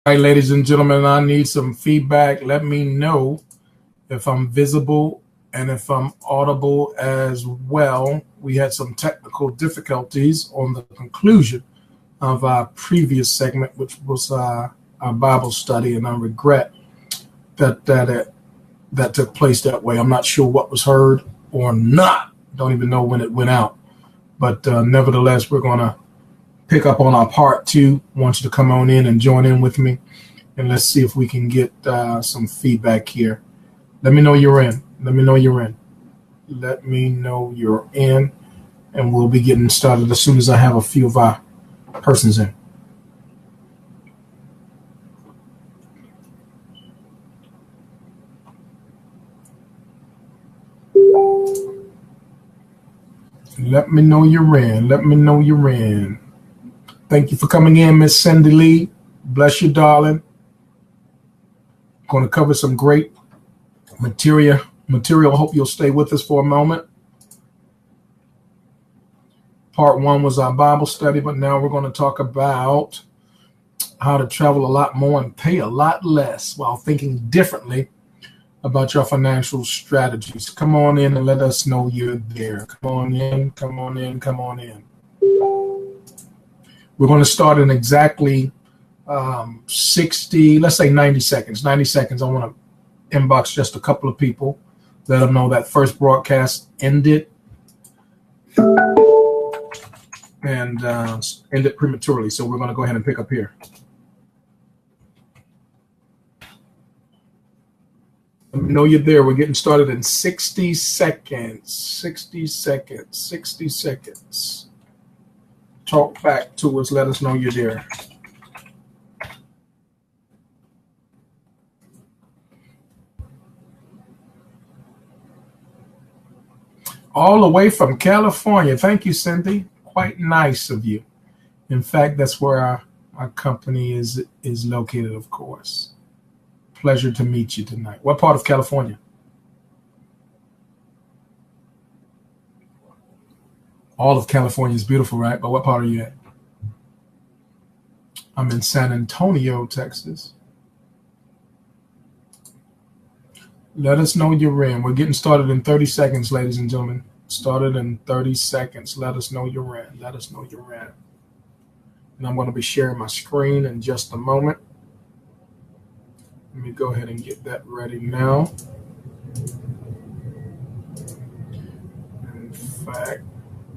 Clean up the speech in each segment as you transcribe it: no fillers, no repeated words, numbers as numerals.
right, ladies and gentlemen, I need some feedback. Let me know if I'm visible and if I'm audible as well. We had some technical difficulties on the conclusion of our previous segment, which was our Bible study, and I regret that took place that way. I'm not sure what was heard or not. Don't even know when it went out. But nevertheless, we're going to pick up on our part two. I want you to come on in and join in with me. And let's see if we can get some feedback here. Let me know you're in. Let me know you're in. Let me know you're in. And we'll be getting started as soon as I have a few of our persons in. Let me know you're in. Let me know you're in. Thank you for coming in, Miss Cindy Lee. Bless you, darling. Going to cover some great material. Hope you'll stay with us for a moment. Part one was our Bible study, but now we're going to talk about how to travel a lot more and pay a lot less while thinking differently about your financial strategies. Come on in and let us know you're there. Come on in, come on in, come on in. We're going to start in exactly 60, let's say 90 seconds. 90 seconds. I want to inbox just a couple of people, let them know that first broadcast ended and ended prematurely. So we're going to go ahead and pick up here. Let me know you're there. We're getting started in 60 seconds. 60 seconds. 60 seconds. Talk back to us. Let us know you're there. All the way from California. Thank you, Cindy. Quite nice of you. In fact, that's where our company is located, of course. Pleasure to meet you tonight. What part of California? All of California is beautiful, right? But what part are you at? I'm in San Antonio, Texas. Let us know you're in. We're getting started in 30 seconds, ladies and gentlemen. Started in 30 seconds. Let us know you're in. Let us know you're in. And I'm going to be sharing my screen in just a moment. Let me go ahead and get that ready now. In fact,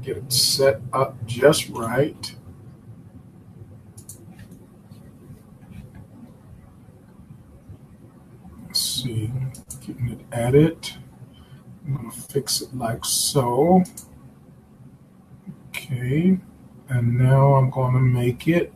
get it set up just right. Let's see, getting it added. I'm going to fix it like so. Okay, and now I'm going to make it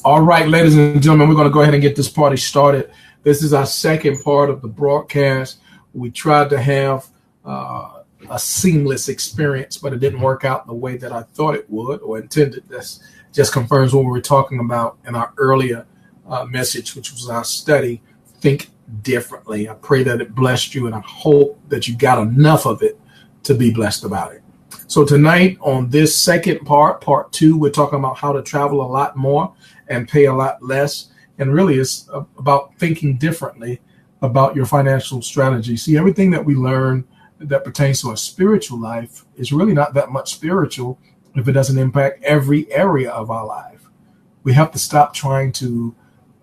all right, ladies and gentlemen, we're going to go ahead and get this party started. This is our second part of the broadcast. We tried to have a seamless experience, but it didn't work out the way that I thought it would or intended. This just confirms what we were talking about in our earlier message, which was our study, Think Differently. I pray that it blessed you, and I hope that you got enough of it to be blessed about it. So tonight on this second part, part two, we're talking about how to travel a lot more and pay a lot less. And really it's about thinking differently about your financial strategy. See, everything that we learn that pertains to a spiritual life is really not that much spiritual if it doesn't impact every area of our life. We have to stop trying to,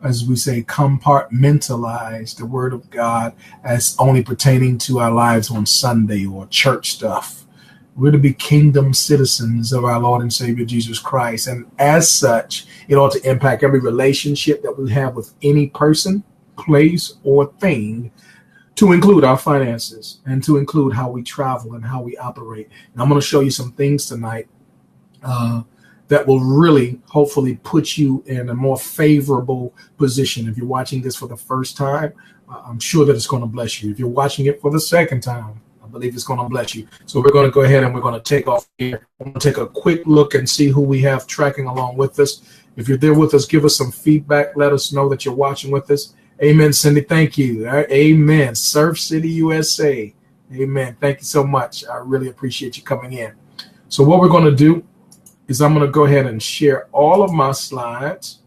as we say, compartmentalize the word of God as only pertaining to our lives on Sunday or church stuff. We're to be kingdom citizens of our Lord and Savior, Jesus Christ. And as such, it ought to impact every relationship that we have with any person, place, or thing, to include our finances and to include how we travel and how we operate. And I'm going to show you some things tonight that will really, hopefully, put you in a more favorable position. If you're watching this for the first time, I'm sure that it's going to bless you. If you're watching it for the second time, I believe it's going to bless you. So we're going to go ahead and we're going to take off here. I'm going to take a quick look and see who we have tracking along with us. If you're there with us, give us some feedback. Let us know that you're watching with us. Amen, Cindy. Thank you. All right. Amen. Surf City, USA. Amen. Thank you so much. I really appreciate you coming in. So what we're going to do is I'm going to go ahead and share all of my slides,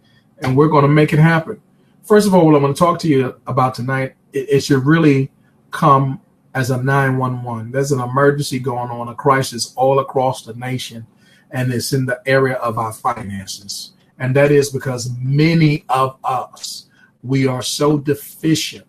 and we're going to make it happen. First of all, what I'm going to talk to you about tonight, it should really come as a 911. There's an emergency going on, a crisis all across the nation, and it's in the area of our finances. And that is because many of us, we are so deficient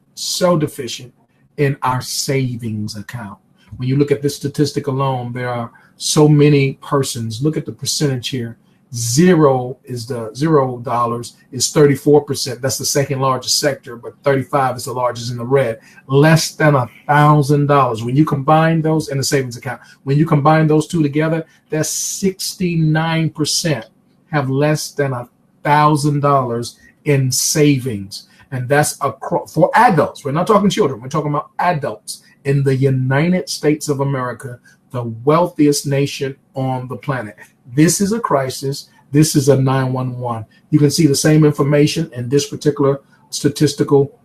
in our savings account. When you look at this statistic alone, there are so many persons. Look at the percentage here. $0 is 34%. That's the second largest sector, but 35 is the largest in the red. Less than $1,000. When you combine those in the savings account, when you combine those two together, that's 69% have less than $1,000 in savings. And that's for adults. We're not talking children. We're talking about adults in the United States of America, the wealthiest nation on the planet. This is a crisis. This is a 911. You can see the same information in this particular statistical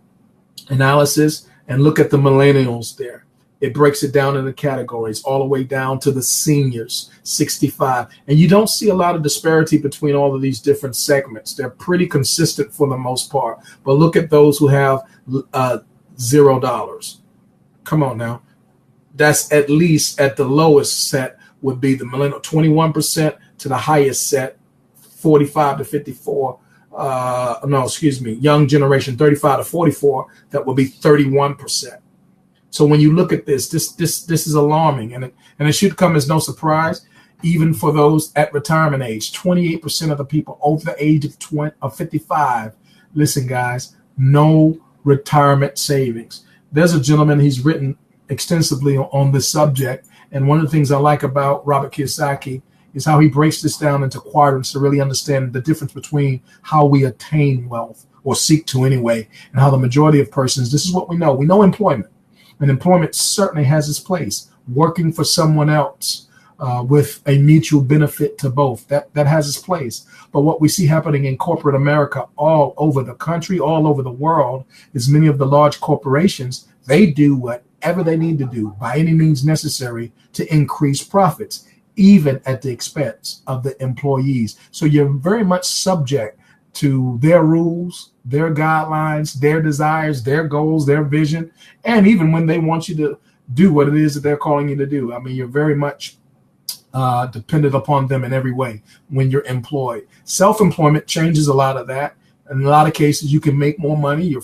analysis, and look at the millennials there. It breaks it down into categories all the way down to the seniors, 65. And you don't see a lot of disparity between all of these different segments. They're pretty consistent for the most part. But look at those who have $0. Come on now. That's at least at the lowest set would be the millennial, 21%, to the highest set, 45 to 54. Young generation, 35 to 44, that would be 31%. So when you look at this is alarming, and it should come as no surprise, even for those at retirement age. 28% of the people over the age of 55, listen guys, no retirement savings. There's a gentleman, he's written extensively on this subject, and one of the things I like about Robert Kiyosaki is how he breaks this down into quadrants to really understand the difference between how we attain wealth, or seek to anyway, and how the majority of persons, this is what we know. We know employment. And employment certainly has its place. Working for someone else with a mutual benefit to both, that has its place. But what we see happening in corporate America all over the country, all over the world, is many of the large corporations, they do whatever they need to do by any means necessary to increase profits, even at the expense of the employees. So you're very much subject to their rules, their guidelines, their desires, their goals, their vision, and even when they want you to do what it is that they're calling you to do. I mean, you're very much dependent upon them in every way when you're employed. Self-employment changes a lot of that. In a lot of cases, you can make more money. Your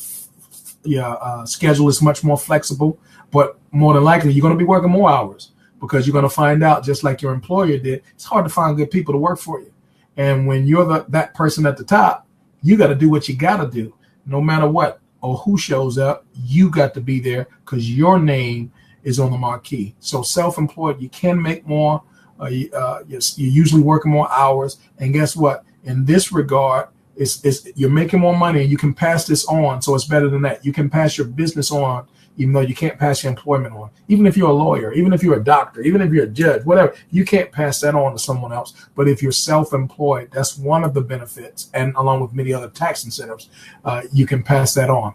schedule is much more flexible, but more than likely, you're going to be working more hours, because you're going to find out, just like your employer did, it's hard to find good people to work for you. And when you're that person at the top, you got to do what you got to do. No matter what or who shows up, you got to be there because your name is on the marquee. So self-employed, you can make more. You're usually working more hours. And guess what? In this regard, you're making more money, and you can pass this on. So it's better than that. You can pass your business on, even though you can't pass your employment on. Even if you're a lawyer, even if you're a doctor, even if you're a judge, whatever, you can't pass that on to someone else. But if you're self-employed, that's one of the benefits, and along with many other tax incentives, you can pass that on.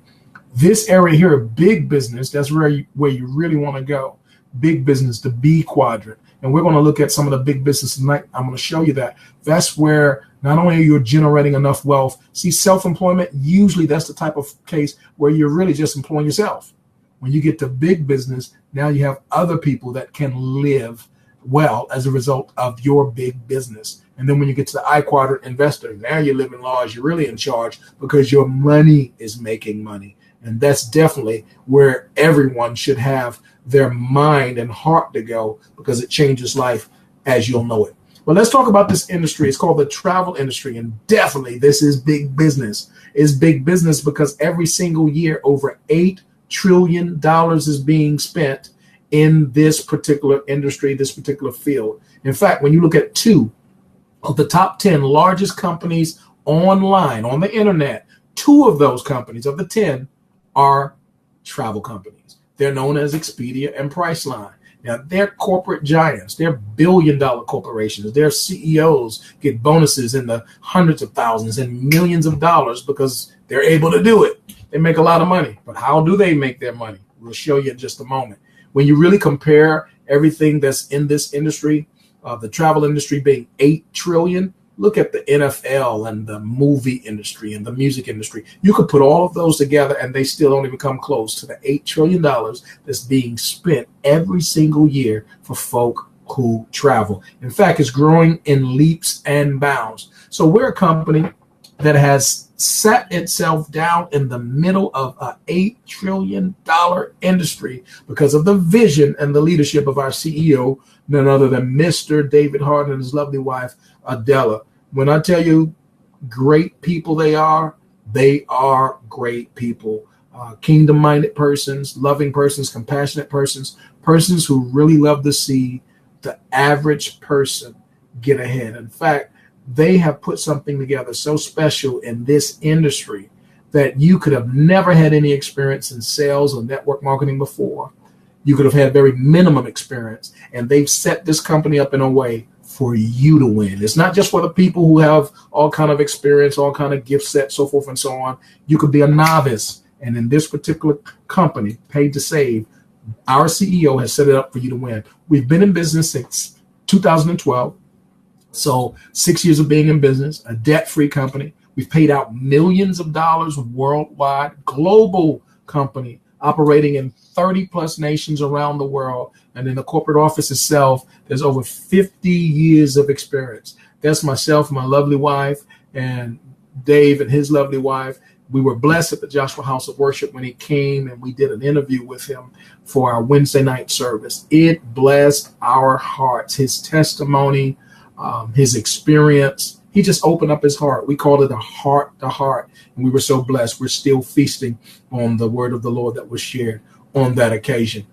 This area here, big business, that's where you really want to go. Big business, the B quadrant. And we're going to look at some of the big business tonight. I'm going to show you that. That's where not only are you generating enough wealth. See, self-employment, usually that's the type of case where you're really just employing yourself. When you get to big business, now you have other people that can live well as a result of your big business. And then when you get to the I quadrant investor, now you're living large. You're really in charge because your money is making money. And that's definitely where everyone should have their mind and heart to go, because it changes life as you'll know it. Well, let's talk about this industry. It's called the travel industry. And definitely this is big business. It's big business because every single year over $8 trillion is being spent in this particular industry, this particular field. In fact, when you look at 2 of the top 10 largest companies online, on the internet, 2 of those companies of the 10 are travel companies. They're known as Expedia and Priceline. Now, they're corporate giants. They're billion-dollar corporations. Their CEOs get bonuses in the hundreds of thousands and millions of dollars because they're able to do it. They make a lot of money. But how do they make their money? We'll show you in just a moment. When you really compare everything that's in this industry, the travel industry being 8 trillion. Look at the NFL and the movie industry and the music industry. You could put all of those together and they still don't even come close to the $8 trillion that's being spent every single year for folk who travel. In fact, it's growing in leaps and bounds. So we're a company that has set itself down in the middle of an $8 trillion industry because of the vision and the leadership of our CEO, none other than Mr. David Hart and his lovely wife, Adela. When I tell you great people they are great people. Kingdom-minded persons, loving persons, compassionate persons, persons who really love to see the average person get ahead. In fact, they have put something together so special in this industry that you could have never had any experience in sales or network marketing before. You could have had very minimum experience, and they've set this company up in a way for you to win. It's not just for the people who have all kind of experience, all kind of gift sets, so forth and so on. You could be a novice, and in this particular company, Paid to Save, our CEO has set it up for you to win. We've been in business since 2012. So 6 years of being in business, a debt-free company. We've paid out millions of dollars worldwide, global company operating in 30 plus nations around the world. And in the corporate office itself, there's over 50 years of experience. That's myself, my lovely wife, and Dave and his lovely wife. We were blessed at the Joshua House of Worship when he came, and we did an interview with him for our Wednesday night service. It blessed our hearts. His testimony, his experience, he just opened up his heart. We called it a heart to heart, and we were so blessed. We're still feasting on the word of the Lord that was shared on that occasion.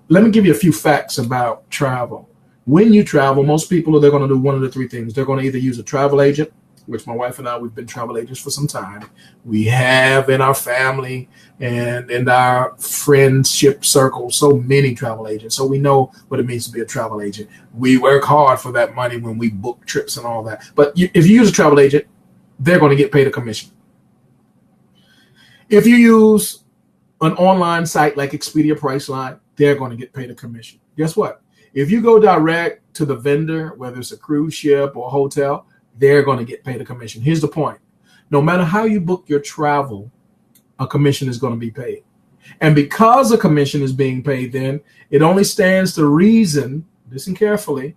Let me give you a few facts about travel. When you travel, most people, they're going to do one of the three things. They're going to either use a travel agent, which my wife and I, we've been travel agents for some time. We have in our family and in our friendship circle so many travel agents. So we know what it means to be a travel agent. We work hard for that money when we book trips and all that. But if you use a travel agent, they're going to get paid a commission. If you use an online site like Expedia Priceline, they're going to get paid a commission. Guess what? If you go direct to the vendor, whether it's a cruise ship or a hotel, they're going to get paid a commission. Here's the point. No matter how you book your travel, a commission is going to be paid. And because a commission is being paid, then it only stands to reason, listen carefully,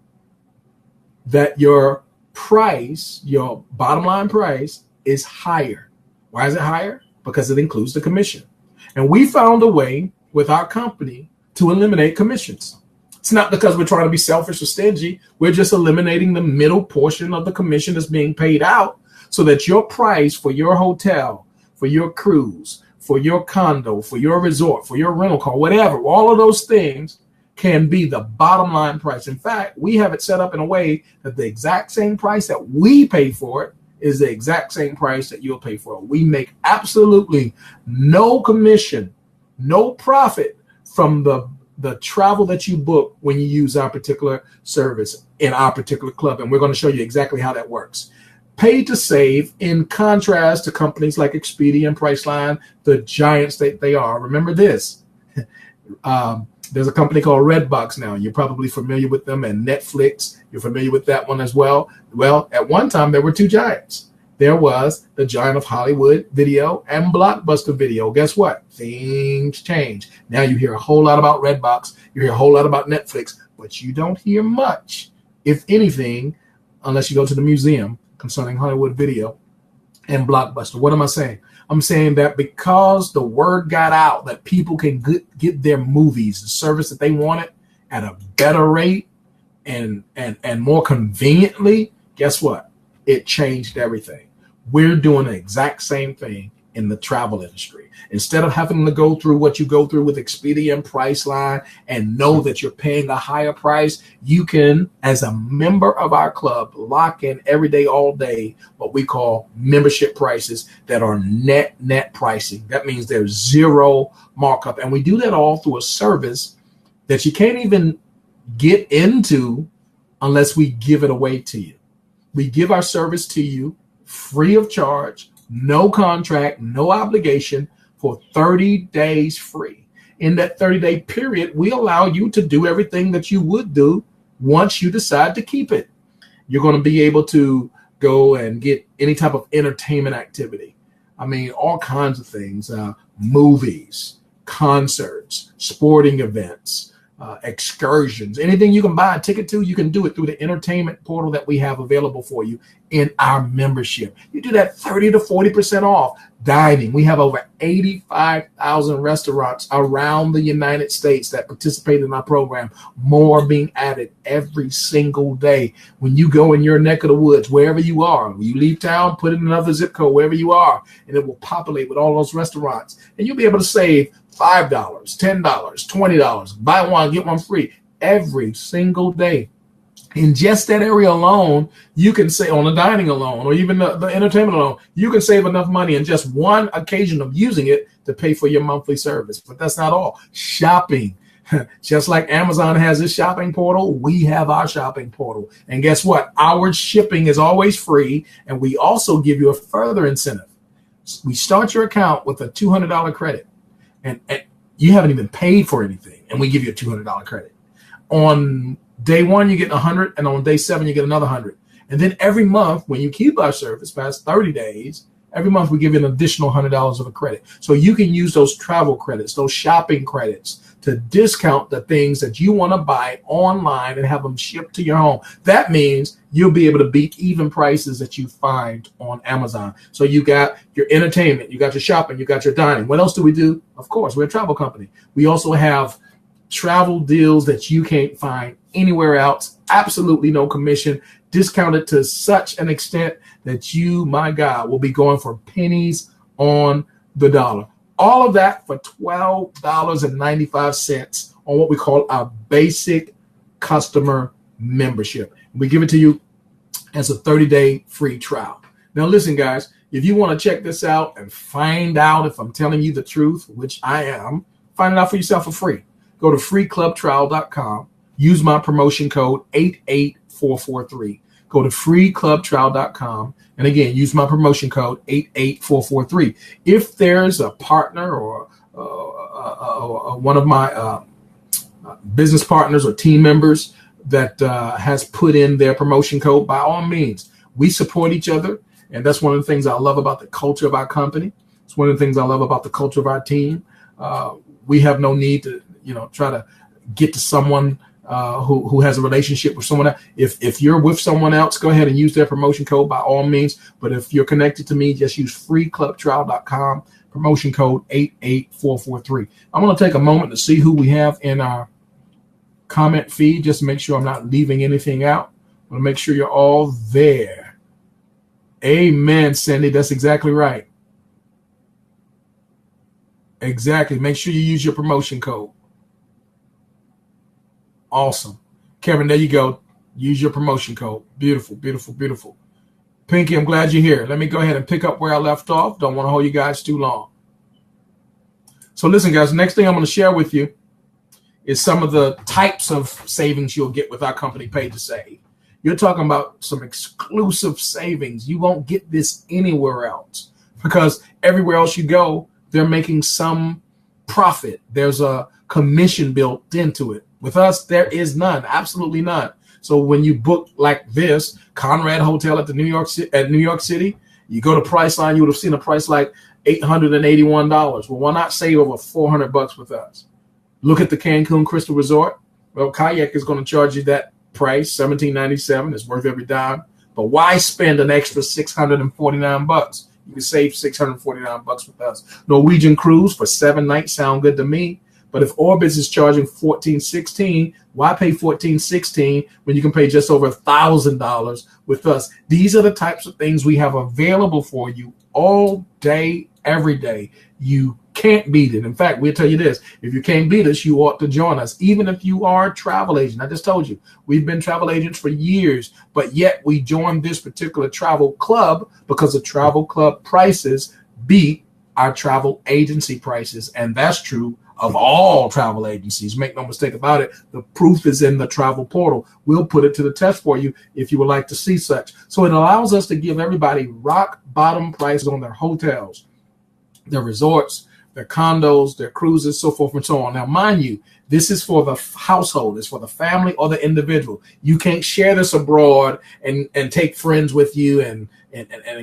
that your price, your bottom line price, is higher. Why is it higher? Because it includes the commission. And we found a way with our company to eliminate commissions. It's not because we're trying to be selfish or stingy. We're just eliminating the middle portion of the commission that's being paid out so that your price for your hotel, for your cruise, for your condo, for your resort, for your rental car, whatever, all of those things can be the bottom line price. In fact, we have it set up in a way that the exact same price that we pay for it is the exact same price that you'll pay for it. We make absolutely no commission, no profit from the travel that you book when you use our particular service in our particular club. And we're going to show you exactly how that works. Paid to Save, in contrast to companies like Expedia and Priceline, the giants that they are. Remember this. There's a company called Redbox now. You're probably familiar with them, and Netflix. You're familiar with that one as well. Well, at one time, there were two giants. There was the giant of Hollywood Video and Blockbuster Video. Guess what? Things change. Now you hear a whole lot about Redbox. You hear a whole lot about Netflix, but you don't hear much, if anything, unless you go to the museum concerning Hollywood Video and Blockbuster. What am I saying? I'm saying that because the word got out that people can get their movies, the service that they wanted, at a better rate and more conveniently, guess what? It changed everything. We're doing the exact same thing in the travel industry. Instead of having to go through what you go through with Expedia and Priceline and know that you're paying a higher price, you can, as a member of our club, lock in every day, all day, what we call membership prices that are net pricing. That means there's zero markup. And we do that all through a service that you can't even get into unless we give it away to you. We give our service to you free of charge, no contract, no obligation, for 30 days free. In that 30-day period, we allow you to do everything that you would do once you decide to keep it, you're going to be able to go and get any type of entertainment activity. I mean, all kinds of things, movies, concerts, sporting events, excursions, anything you can buy a ticket to, you can do it through the entertainment portal that we have available for you in our membership. You do that 30 to 40% off. Dining. We have over 85,000 restaurants around the United States that participate in our program. More being added every single day. When you go in your neck of the woods, wherever you are, when you leave town, put in another zip code, wherever you are, and it will populate with all those restaurants. And you'll be able to save $5, $10, $20, buy one, get one free every single day. In just that area alone, you can say on the dining alone, or even the entertainment alone, you can save enough money in just one occasion of using it to pay for your monthly service. But that's not all. Shopping. Just like Amazon has its shopping portal, we have our shopping portal. And guess what? Our shipping is always free. And we also give you a further incentive. We start your account with a $200 credit. And you haven't even paid for anything. And we give you a $200 credit. On day one, you get 100, and on day 7, you get another 100. And then every month, when you keep our service past 30 days, every month we give you an additional $100 of a credit. So you can use those travel credits, those shopping credits, to discount the things that you want to buy online and have them shipped to your home. That means you'll be able to beat even prices that you find on Amazon. So you got your entertainment, you got your shopping, you got your dining. What else do we do? Of course, we're a travel company. We also have travel deals that you can't find anywhere else. Absolutely no commission, discounted to such an extent that you, my God, will be going for pennies on the dollar. All of that for $12.95 on what we call our basic customer membership. We give it to you as a 30-day free trial. Now, listen, guys, if you want to check this out and find out if I'm telling you the truth, which I am, find it out for yourself for free. Go to freeclubtrial.com. Use my promotion code 88443. Go to freeclubtrial.com. And again, use my promotion code 88443. If there's a partner or one of my business partners or team members that has put in their promotion code, by all means, we support each other. And that's one of the things I love about the culture of our company. It's one of the things I love about the culture of our team. We have no need to, try to get to someone who has a relationship with someone else. If you're with someone else, go ahead and use their promotion code by all means. But if you're connected to me, just use freeclubtrial.com, promotion code 88443. I'm going to take a moment to see who we have in our comment feed, just to make sure I'm not leaving anything out. I want to make sure you're all there. Amen, Cindy. That's exactly right. Exactly. Make sure you use your promotion code. Awesome. Kevin, there you go. Use your promotion code. Beautiful, beautiful, beautiful. Pinky, I'm glad you're here. Let me go ahead and pick up where I left off. Don't want to hold you guys too long. So listen, guys, the next thing I'm going to share with you is some of the types of savings you'll get with our company, Pay to Save. You're talking about some exclusive savings. You won't get this anywhere else because everywhere else you go, they're making some profit. There's a commission built into it. With us, there is none, absolutely none. So when you book like this, Conrad Hotel at New York City, you go to Priceline, you would have seen a price like $881. Well, why not save over $400 with us? Look at the Cancun Crystal Resort. Well, Kayak is going to charge you that price, $17.97. It's worth every dime. But why spend an extra $649? You can save $649 with us. Norwegian Cruise for 7 nights sound good to me. But if Orbitz is charging $1,416, why pay $1,416 when you can pay just over $1,000 with us? These are the types of things we have available for you all day, every day. You can't beat it. In fact, we'll tell you this. If you can't beat us, you ought to join us, even if you are a travel agent. I just told you, we've been travel agents for years, but yet we joined this particular travel club because the travel club prices beat our travel agency prices. And that's true of all travel agencies. Make no mistake about it. The proof is in the travel portal. We'll put it to the test for you if you would like to see such. So it allows us to give everybody rock bottom prices on their hotels, their resorts, their condos, their cruises, so forth and so on. Now, mind you, this is for the household. It's for the family or the individual. You can't share this abroad and take friends with you and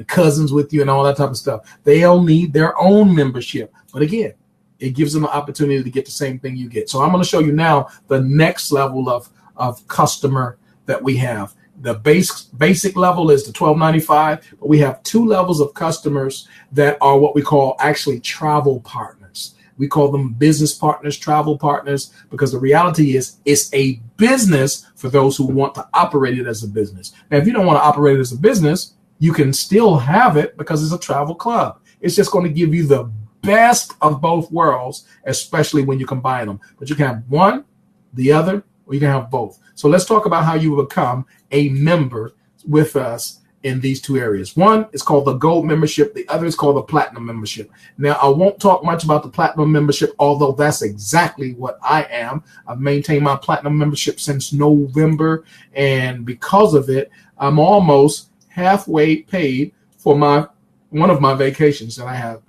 cousins with you and all that type of stuff. They'll need their own membership. But again, it gives them an opportunity to get the same thing you get. So I'm going to show you now the next level of customer that we have. The basic level is the $12.95, but we have two levels of customers that are what we call actually travel partners. We call them business partners, travel partners, because the reality is it's a business for those who want to operate it as a business. Now, if you don't want to operate it as a business, you can still have it because it's a travel club. It's just going to give you the best of both worlds, especially when you combine them. But you can have one, the other, or you can have both. So let's talk about how you become a member with us in these two areas. One is called the gold membership. The other is called the platinum membership. Now, I won't talk much about the platinum membership, although that's exactly what I am. I've maintained my platinum membership since November, and because of it, I'm almost halfway paid for one of my vacations that I have.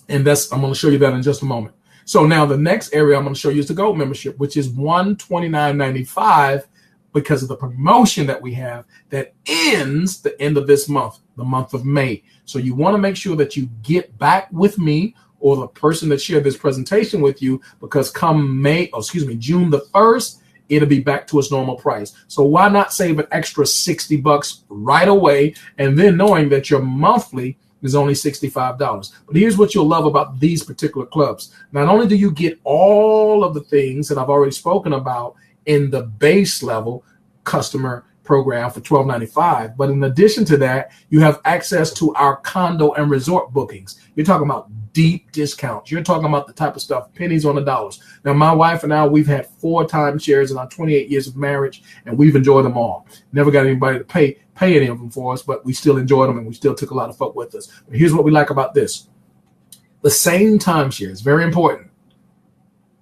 And I'm going to show you that in just a moment. So now the next area I'm going to show you is the gold membership, which is $129.95 because of the promotion that we have that ends the end of this month, the month of May. So you want to make sure that you get back with me or the person that shared this presentation with you, because come June the 1st, it'll be back to its normal price. So why not save an extra $60 right away, and then knowing that your monthly is only $65. But here's what you'll love about these particular clubs. Not only do you get all of the things that I've already spoken about in the base level customer program for $12.95, but in addition to that, you have access to our condo and resort bookings. You're talking about deep discounts. You're talking about the type of stuff, pennies on the dollars. Now, my wife and I, we've had 4 timeshares in our 28 years of marriage, and we've enjoyed them all. Never got anybody to pay any of them for us, but we still enjoyed them, and we still took a lot of folk with us. But here's what we like about this. The same timeshares, very important,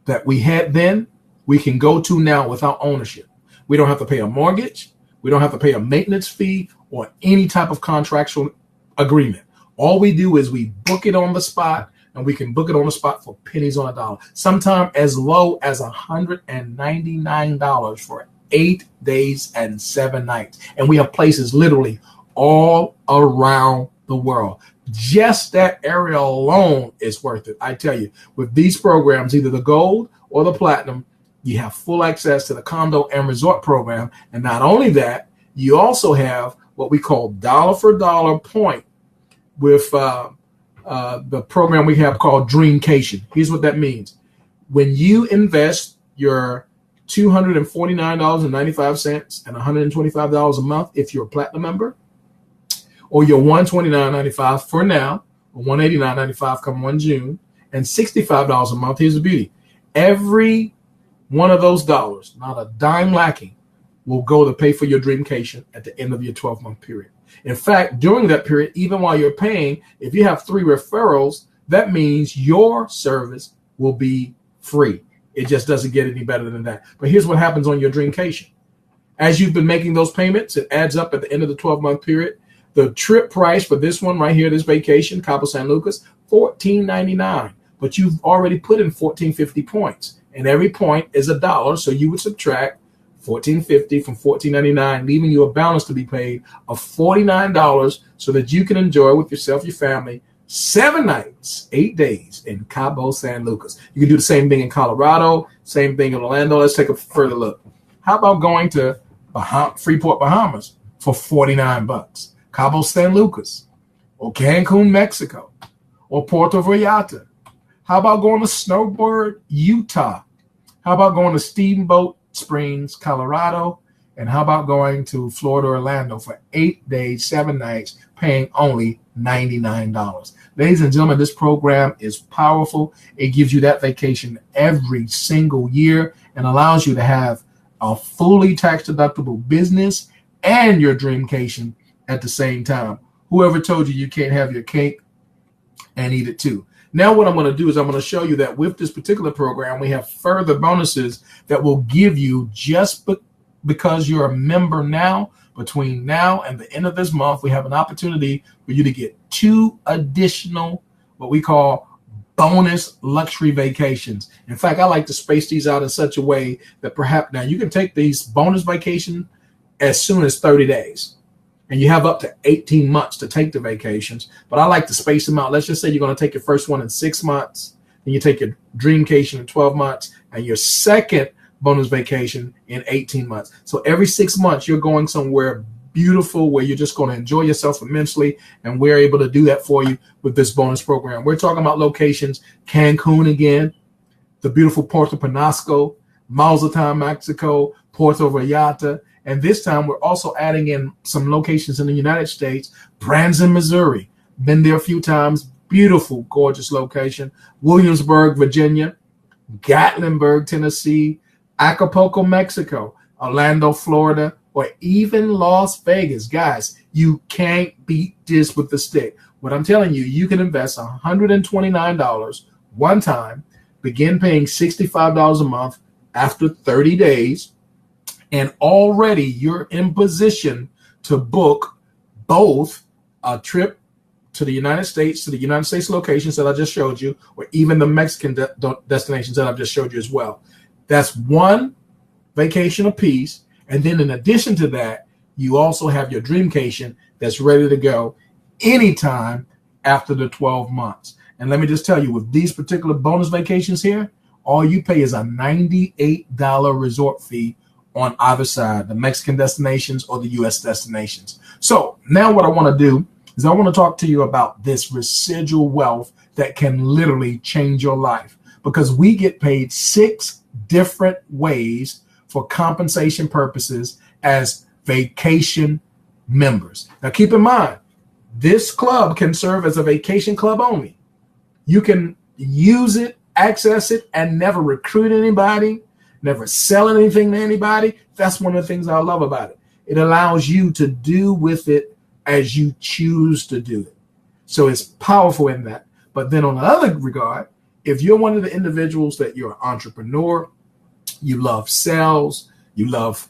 that we had then, we can go to now without ownership. We don't have to pay a mortgage. We don't have to pay a maintenance fee or any type of contractual agreement. All we do is we book it on the spot, and we can book it on the spot for pennies on a dollar, sometimes as low as $199 for 8 days and 7 nights. And we have places literally all around the world. Just that area alone is worth it. I tell you, with these programs, either the gold or the platinum, you have full access to the condo and resort program. And not only that, you also have what we call dollar for dollar point with the program we have called Dreamcation. Here's what that means. When you invest your $249.95 and $125 a month if you're a platinum member, or your $129.95 for now, or $189.95 come 1 June, and $65 a month. Here's the beauty. Every one of those dollars, not a dime lacking, will go to pay for your Dreamcation at the end of your 12-month period. In fact, during that period, even while you're paying, if you have 3 referrals, that means your service will be free. It just doesn't get any better than that. But here's what happens on your Dreamcation. As you've been making those payments, it adds up at the end of the 12-month period. The trip price for this one right here, this vacation, Cabo San Lucas, $14.99. But you've already put in 1,450 points. And every point is $1. So you would subtract $14.50 from $14.99, leaving you a balance to be paid of $49 so that you can enjoy with yourself, your family, 7 nights, 8 days in Cabo San Lucas. You can do the same thing in Colorado, same thing in Orlando. Let's take a further look. How about going to Freeport, Bahamas for $49? Cabo San Lucas, or Cancun, Mexico, or Puerto Vallarta. How about going to Snowbird, Utah? How about going to Steamboat Springs, Colorado? And how about going to Florida, Orlando for 8 days, 7 nights, paying only $99? Ladies and gentlemen, this program is powerful. It gives you that vacation every single year and allows you to have a fully tax-deductible business and your Dreamcation at the same time. Whoever told you you can't have your cake and eat it too? Now what I'm going to do is I'm going to show you that with this particular program, we have further bonuses that will give you just because you're a member now. Between now and the end of this month, we have an opportunity for you to get 2 additional what we call bonus luxury vacations. In fact, I like to space these out in such a way that perhaps now you can take these bonus vacation as soon as 30 days. And you have up to 18 months to take the vacations. But I like to space them out. Let's just say you're going to take your first one in 6 months. Then you take your dreamcation in 12 months. And your second bonus vacation in 18 months. So every 6 months, you're going somewhere beautiful where you're just going to enjoy yourself immensely. And we're able to do that for you with this bonus program. We're talking about locations: Cancun again, the beautiful Puerto Penasco, Mazatlan, Mexico, Puerto Vallarta. And this time, we're also adding in some locations in the United States: Branson, Missouri. Been there a few times. Beautiful, gorgeous location. Williamsburg, Virginia. Gatlinburg, Tennessee. Acapulco, Mexico. Orlando, Florida. Or even Las Vegas. Guys, you can't beat this with the stick. What I'm telling you, you can invest $129 one time, begin paying $65 a month after 30 days, and already you're in position to book both a trip to the United States locations that I just showed you, or even the Mexican destinations that I've just showed you as well. That's one vacation apiece. And then in addition to that, you also have your dreamcation that's ready to go anytime after the 12 months. And let me just tell you, with these particular bonus vacations here, all you pay is a $98 resort fee on either side, the Mexican destinations or the U.S. destinations. So now what I want to do is I want to talk to you about this residual wealth that can literally change your life, because we get paid 6 different ways for compensation purposes as vacation members. Now keep in mind, this club can serve as a vacation club only. You can use it, access it, and never recruit anybody, never sell anything to anybody. That's one of the things I love about it. It allows you to do with it as you choose to do it. So it's powerful in that. But then on the other regard, if you're one of the individuals that you're an entrepreneur, you love sales, you love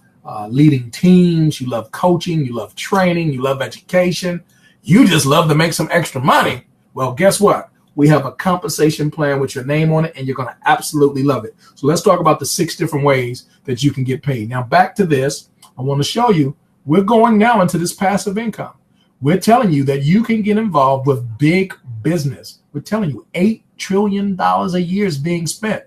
leading teams, you love coaching, you love training, you love education, you just love to make some extra money, well, guess what? We have a compensation plan with your name on it, and you're going to absolutely love it. So let's talk about the 6 different ways that you can get paid. Now, back to this, I want to show you, we're going now into this passive income. We're telling you that you can get involved with big business. We're telling you $8 trillion a year is being spent.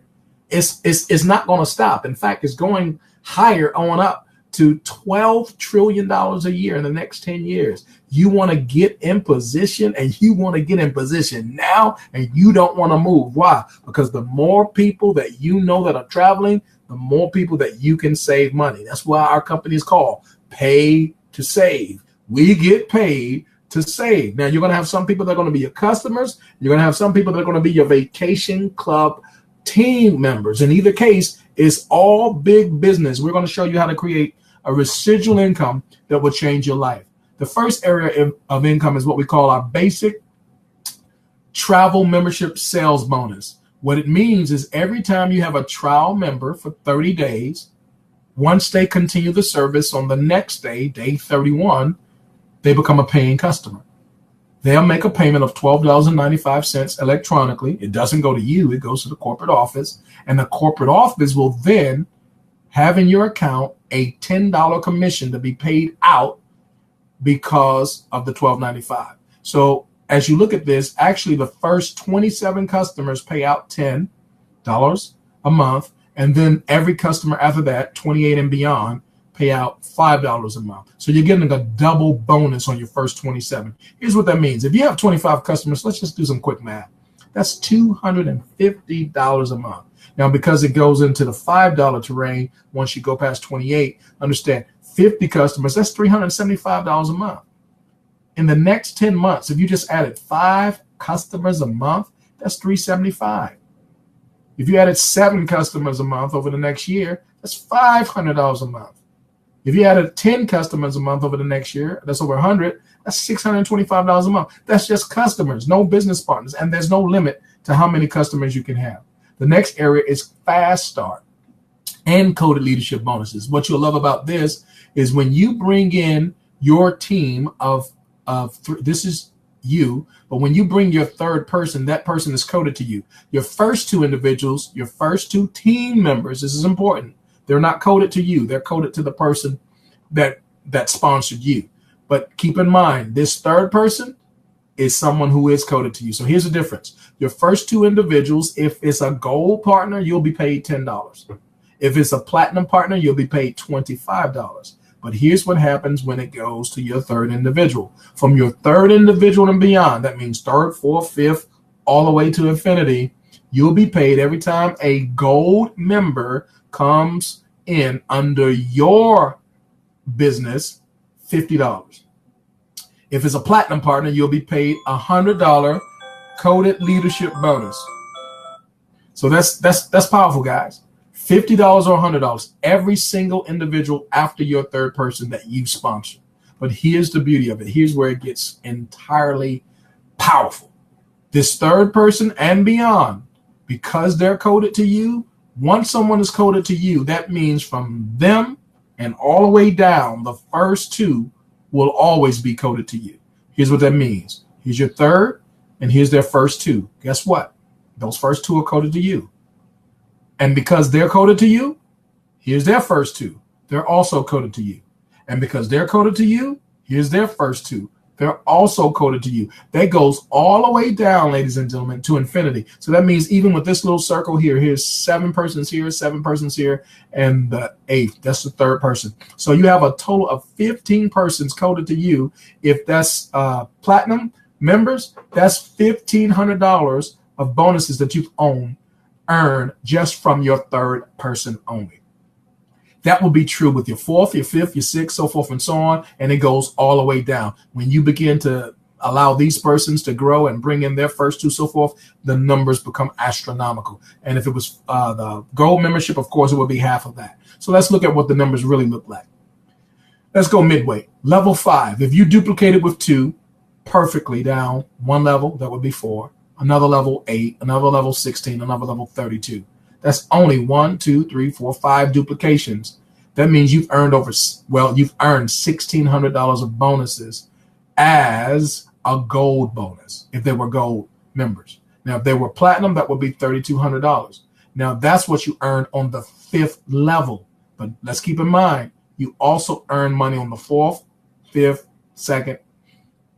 It's not going to stop. In fact, it's going higher on up to $12 trillion a year in the next 10 years. You want to get in position, and you want to get in position now, and you don't want to move. Why? Because the more people that you know that are traveling, the more people that you can save money. That's why our company is called Pay to Save. We get paid to save. Now, you're going to have some people that are going to be your customers. You're going to have some people that are going to be your vacation club team members. In either case, it's all big business. We're going to show you how to create a residual income that will change your life. The first area of income is what we call our basic travel membership sales bonus. What it means is every time you have a trial member for 30 days, once they continue the service on the next day, day 31, they become a paying customer. They'll make a payment of $12.95 electronically. It doesn't go to you. It goes to the corporate office. And the corporate office will then have in your account a $10 commission to be paid out because of the $12.95. So as you look at this, actually the first 27 customers pay out $10 a month. And then every customer after that, 28 and beyond, pay out $5 a month. So you're getting a double bonus on your first 27. Here's what that means. If you have 25 customers, let's just do some quick math. That's $250 a month. Now, because it goes into the $5 terrain, once you go past 28, understand 50 customers, that's $375 a month. In the next 10 months, if you just added 5 customers a month, that's $375. If you added 7 customers a month over the next year, that's $500 a month. If you added 10 customers a month over the next year, that's over 100. That's $625 a month. That's just customers, no business partners, and there's no limit to how many customers you can have. The next area is fast start and coded leadership bonuses. What you'll love about this is when you bring in your team of this is you. But when you bring your third person, that person is coded to you. Your first two individuals, your first two team members, this is important. They're not coded to you. They're coded to the person that sponsored you. But keep in mind, this third person is someone who is coded to you. So here's the difference. Your first two individuals, if it's a gold partner, you'll be paid $10. If it's a platinum partner, you'll be paid $25. But here's what happens when it goes to your third individual. From your third individual and beyond, that means third, fourth, fifth, all the way to infinity, you'll be paid every time a gold member comes in under your business, $50. If it's a platinum partner, you'll be paid $100 coded leadership bonus. So that's powerful, guys. $50 or $100, every single individual after your third person that you sponsor. But here's the beauty of it. Here's where it gets entirely powerful. This third person and beyond, because they're coded to you, once someone is coded to you, that means from them and all the way down, the first two will always be coded to you. Here's what that means. Here's your third, and here's their first two. Guess what? Those first two are coded to you. And because they're coded to you, here's their first two. They're also coded to you. And because they're coded to you, here's their first two. They're also coded to you. That goes all the way down, ladies and gentlemen, to infinity. So that means even with this little circle here, here's 7 persons here, 7 persons here, and the 8th, that's the third person. So you have a total of 15 persons coded to you. If that's platinum members, that's $1,500 of bonuses that you've earned just from your third person only. That will be true with your fourth, your fifth, your sixth, so forth and so on, and it goes all the way down. When you begin to allow these persons to grow and bring in their first two, so forth, the numbers become astronomical. And if it was the gold membership, of course, it would be half of that. So let's look at what the numbers really look like. Let's go midway. Level 5. If you duplicate it with 2, perfectly down one level, that would be 4. Another level 8, another level 16, another level 32. That's only 1, 2, 3, 4, 5 duplications. That means you've earned $1,600 of bonuses as a gold bonus if they were gold members. Now, if they were platinum, that would be $3,200. Now, that's what you earned on the 5th level. But let's keep in mind, you also earn money on the 4th, 5th, 2nd,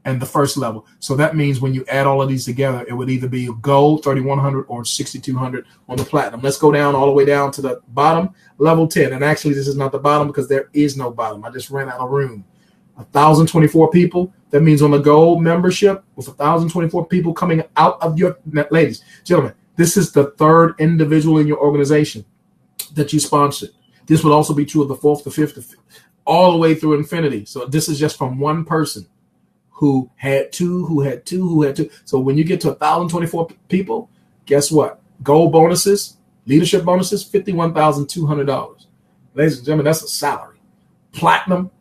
and the 1st level. So that means when you add all of these together, it would either be gold, 3,100, or 6,200 on the platinum. Let's go down all the way down to the bottom, level 10. And actually, this is not the bottom because there is no bottom. I just ran out of room. 1,024 people. That means on the gold membership, with 1,024 people coming out of your, ladies, gentlemen, this is the third individual in your organization that you sponsored. This would also be true of the 4th, the 5th, all the way through infinity. So this is just from one person who had two, who had two, who had two. So when you get to 1,024 people, guess what? Gold bonuses, leadership bonuses, $51,200. Ladies and gentlemen, that's a salary. Platinum,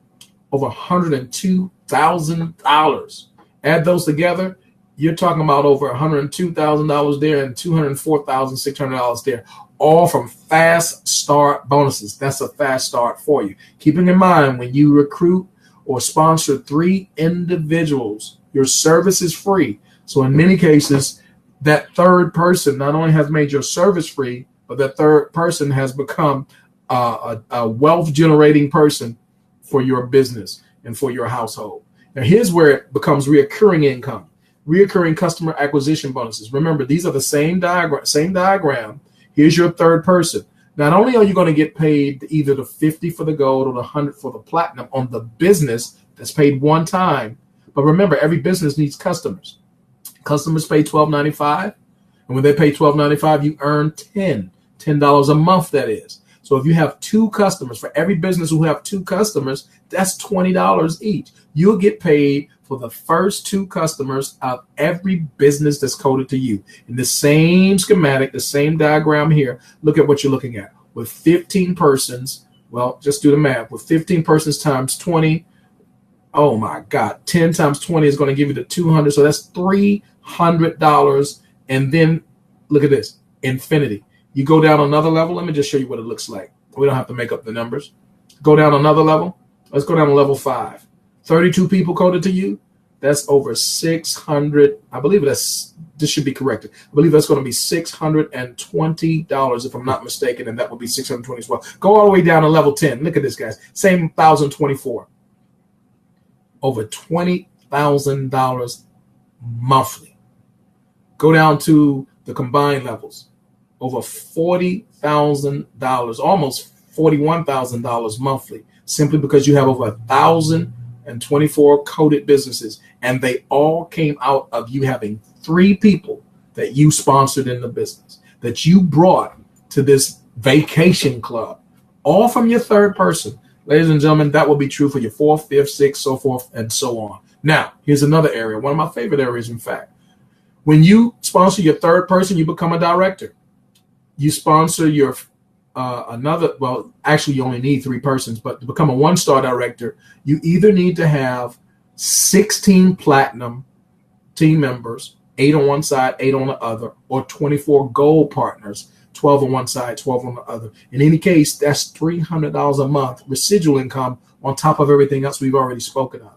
over $102,000. Add those together, you're talking about over $102,000 there and $204,600 there, all from fast start bonuses. That's a fast start for you. Keeping in mind, when you recruit or sponsor 3 individuals, your service is free. So in many cases, that third person not only has made your service free, but that third person has become a wealth generating person for your business and for your household. Now here's where it becomes reoccurring income, reoccurring customer acquisition bonuses. Remember, these are the same diagram. Here's your third person. Not only are you going to get paid either the 50 for the gold or the 100 for the platinum on the business that's paid one time, but remember, every business needs customers. Customers pay $12.95, and when they pay $12.95, you earn $10 a month, that is. So if you have 2 customers, for every business who have 2 customers, that's $20 each. You'll get paid for the first 2 customers of every business that's coded to you. In the same schematic, the same diagram here, look at what you're looking at. With 15 persons, well, just do the math. With 15 persons times 20, oh my God, 10 times 20 is going to give you the 200. So that's $300. And then look at this, infinity. You go down another level. Let me just show you what it looks like. We don't have to make up the numbers. Go down another level. Let's go down to level 5. 32 people coded to you. That's over 600. I believe this should be corrected. I believe that's going to be $620 if I'm not mistaken, and that would be 620 as well. Go all the way down to level 10. Look at this, guys. Same 1,024. Over $20,000 monthly. Go down to the combined levels. Over $40,000, almost $41,000 monthly, simply because you have over 1,024 coded businesses, and they all came out of you having 3 people that you sponsored in the business, that you brought to this vacation club, all from your third person. Ladies and gentlemen, that will be true for your 4th, 5th, 6th, so forth, and so on. Now, here's another area, one of my favorite areas, in fact. When you sponsor your third person, you become a director. You sponsor your actually you only need 3 persons, but to become a 1-star director, you either need to have 16 platinum team members, 8 on one side, 8 on the other, or 24 gold partners, 12 on one side, 12 on the other. In any case, that's $300 a month residual income on top of everything else we've already spoken of.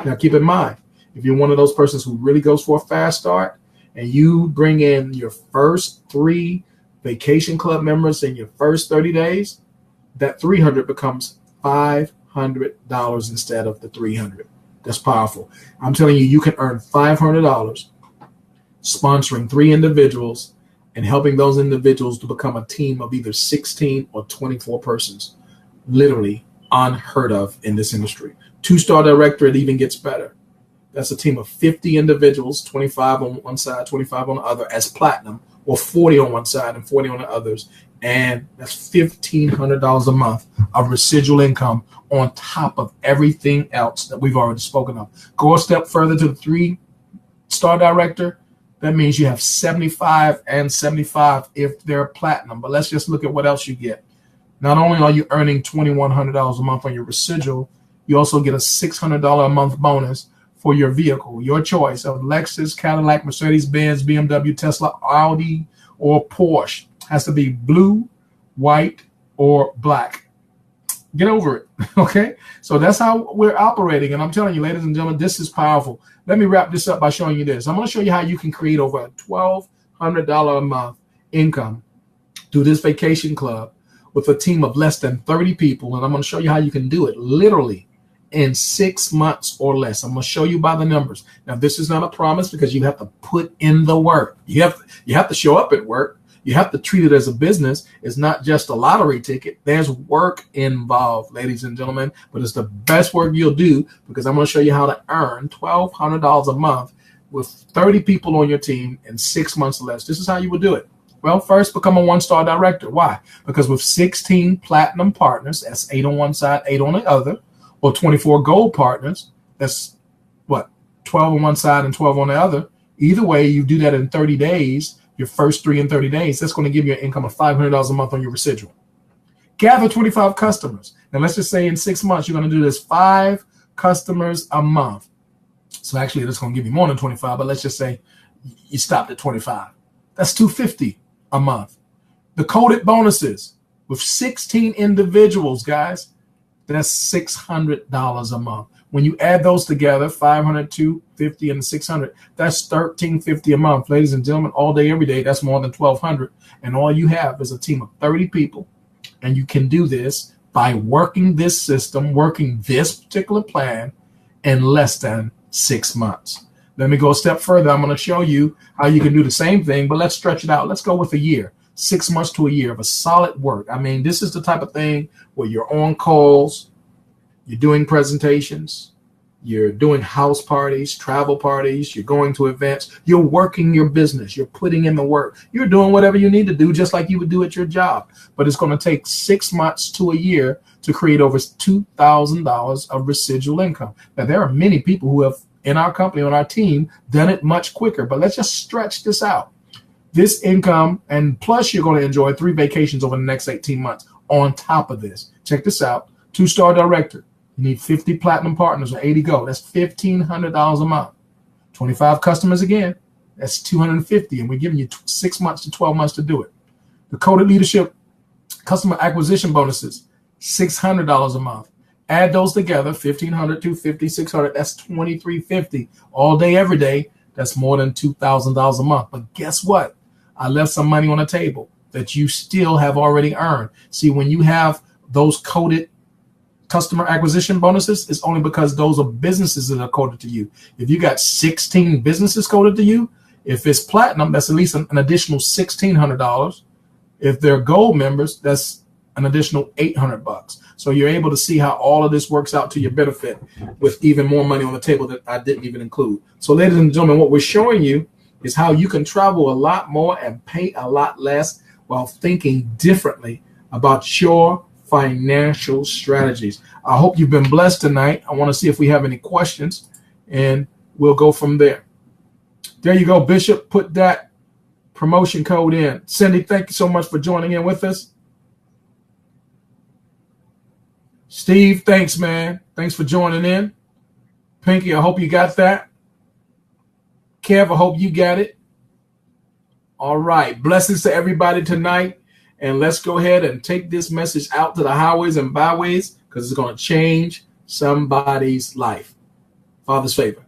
Now, keep in mind, if you're one of those persons who really goes for a fast start and you bring in your first 3 vacation club members in your first 30 days, that $300 becomes $500 instead of the $300. That's powerful. I'm telling you, you can earn $500 sponsoring 3 individuals and helping those individuals to become a team of either 16 or 24 persons. Literally unheard of in this industry. 2-star director, it even gets better. That's a team of 50 individuals, 25 on one side, 25 on the other as platinum, or 40 on one side and 40 on the others. And that's $1,500 a month of residual income on top of everything else that we've already spoken of. Go a step further to the 3-star director. That means you have 75 and 75 if they're platinum. But let's just look at what else you get. Not only are you earning $2,100 a month on your residual, you also get a $600 a month bonus for your vehicle, your choice of Lexus, Cadillac, Mercedes-Benz, BMW, Tesla, Audi, or Porsche. Has to be blue, white, or black. Get over it, okay? So that's how we're operating, and I'm telling you, ladies and gentlemen, this is powerful. Let me wrap this up by showing you this. I'm going to show you how you can create over a $1,200 a month income through this vacation club with a team of less than 30 people, and I'm going to show you how you can do it literally in 6 months or less. I'm going to show you by the numbers. Now, this is not a promise because you have to put in the work. You have to show up at work. You have to treat it as a business. It's not just a lottery ticket. There's work involved, ladies and gentlemen, but it's the best work you'll do because I'm going to show you how to earn $1,200 a month with 30 people on your team in 6 months or less. This is how you would do it. Well, first, become a 1-star director. Why? Because with 16 platinum partners, that's 8 on one side, 8 on the other, or 24 gold partners, that's what, 12 on one side and 12 on the other. Either way, you do that in 30 days, your first 3 in 30 days, that's going to give you an income of $500 a month on your residual. Gather 25 customers. Now, let's just say in 6 months, you're going to do this 5 customers a month. So actually, that's going to give you more than 25, but let's just say you stopped at 25. That's $250 a month. The coded bonuses with 16 individuals, guys, that's $600 a month. When you add those together, 500, 250, and 600, that's $1,350 a month. Ladies and gentlemen, all day, every day, that's more than $1,200. And all you have is a team of 30 people. And you can do this by working this system, working this particular plan in less than 6 months. Let me go a step further. I'm going to show you how you can do the same thing, but let's stretch it out. Let's go with a year. 6 months to a year of a solid work. I mean, this is the type of thing where you're on calls, you're doing presentations, you're doing house parties, travel parties, you're going to events, you're working your business, you're putting in the work, you're doing whatever you need to do just like you would do at your job. But it's going to take 6 months to a year to create over $2,000 of residual income. Now, there are many people who have, in our company, on our team, done it much quicker, but let's just stretch this out. This income, and plus you're going to enjoy 3 vacations over the next 18 months on top of this. Check this out. 2-star director. You need 50 platinum partners or 80 gold. That's $1,500 a month. 25 customers again. That's $250, and we're giving you 6 months to 12 months to do it. The coded leadership customer acquisition bonuses, $600 a month. Add those together, 1,500, 250, 600, that's 2,350 all day, every day. That's more than $2,000 a month. But guess what? I left some money on the table that you still have already earned. See, when you have those coded customer acquisition bonuses, it's only because those are businesses that are coded to you. If you got 16 businesses coded to you, if it's platinum, that's at least an additional $1,600. If they're gold members, that's an additional $800. So you're able to see how all of this works out to your benefit with even more money on the table that I didn't even include. So ladies and gentlemen, what we're showing you is how you can travel a lot more and pay a lot less while thinking differently about your financial strategies. I hope you've been blessed tonight. I want to see if we have any questions, and we'll go from there. There you go, Bishop. Put that promotion code in. Cindy, thank you so much for joining in with us. Steve, thanks, man. Thanks for joining in. Pinky, I hope you got that. Kev, I hope you got it. All right. Blessings to everybody tonight. And let's go ahead and take this message out to the highways and byways because it's going to change somebody's life. Father's favor.